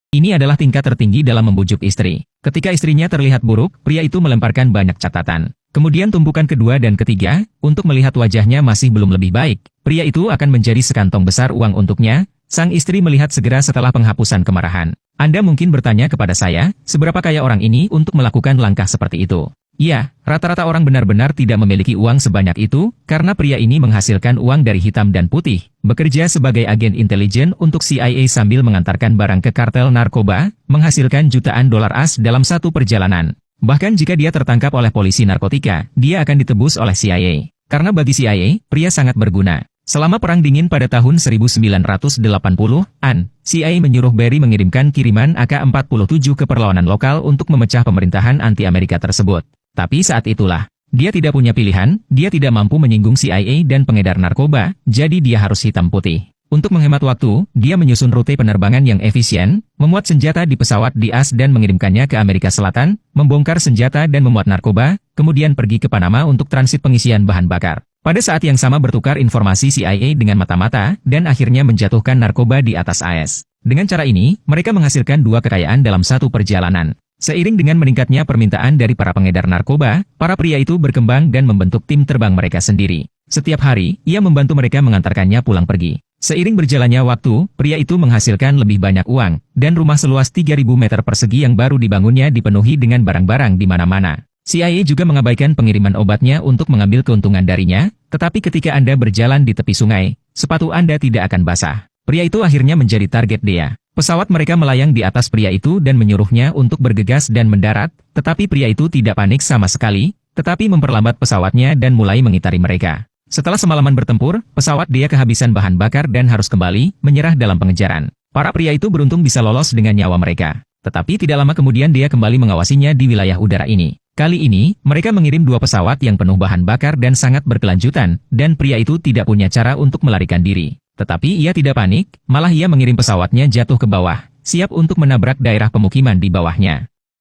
Ini adalah tingkat tertinggi dalam membujuk istri. Ketika istrinya terlihat buruk, pria itu melemparkan banyak catatan. Kemudian tumpukan kedua dan ketiga, untuk melihat wajahnya masih belum lebih baik, pria itu akan menjadi sekantong besar uang untuknya. Sang istri melihat segera setelah penghapusan kemarahan. Anda mungkin bertanya kepada saya, seberapa kaya orang ini untuk melakukan langkah seperti itu? Ya, rata-rata orang benar-benar tidak memiliki uang sebanyak itu, karena pria ini menghasilkan uang dari hitam dan putih, bekerja sebagai agen intelijen untuk CIA sambil mengantarkan barang ke kartel narkoba, menghasilkan jutaan dolar as dalam satu perjalanan. Bahkan jika dia tertangkap oleh polisi narkotika, dia akan ditebus oleh CIA. Karena bagi CIA, pria sangat berguna. Selama Perang Dingin pada tahun 1980-an, CIA menyuruh Barry mengirimkan kiriman AK-47 ke perlawanan lokal untuk memecah pemerintahan anti-Amerika tersebut. Tapi saat itulah, dia tidak punya pilihan, dia tidak mampu menyinggung CIA dan pengedar narkoba, jadi dia harus hitam putih. Untuk menghemat waktu, dia menyusun rute penerbangan yang efisien, memuat senjata di pesawat di AS dan mengirimkannya ke Amerika Selatan, membongkar senjata dan memuat narkoba, kemudian pergi ke Panama untuk transit pengisian bahan bakar. Pada saat yang sama bertukar informasi CIA dengan mata-mata, dan akhirnya menjatuhkan narkoba di atas AS. Dengan cara ini, mereka menghasilkan dua kekayaan dalam satu perjalanan. Seiring dengan meningkatnya permintaan dari para pengedar narkoba, para pria itu berkembang dan membentuk tim terbang mereka sendiri. Setiap hari, ia membantu mereka mengantarkannya pulang pergi. Seiring berjalannya waktu, pria itu menghasilkan lebih banyak uang, dan rumah seluas 3.000 meter persegi yang baru dibangunnya dipenuhi dengan barang-barang di mana-mana. CIA juga mengabaikan pengiriman obatnya untuk mengambil keuntungan darinya, tetapi ketika Anda berjalan di tepi sungai, sepatu Anda tidak akan basah. Pria itu akhirnya menjadi target dia. Pesawat mereka melayang di atas pria itu dan menyuruhnya untuk bergegas dan mendarat, tetapi pria itu tidak panik sama sekali, tetapi memperlambat pesawatnya dan mulai mengitari mereka. Setelah semalaman bertempur, pesawat dia kehabisan bahan bakar dan harus kembali, menyerah dalam pengejaran. Para pria itu beruntung bisa lolos dengan nyawa mereka. Tetapi tidak lama kemudian dia kembali mengawasinya di wilayah udara ini. Kali ini, mereka mengirim dua pesawat yang penuh bahan bakar dan sangat berkelanjutan, dan pria itu tidak punya cara untuk melarikan diri. Tetapi ia tidak panik, malah ia mengirim pesawatnya jatuh ke bawah, siap untuk menabrak daerah pemukiman di bawahnya.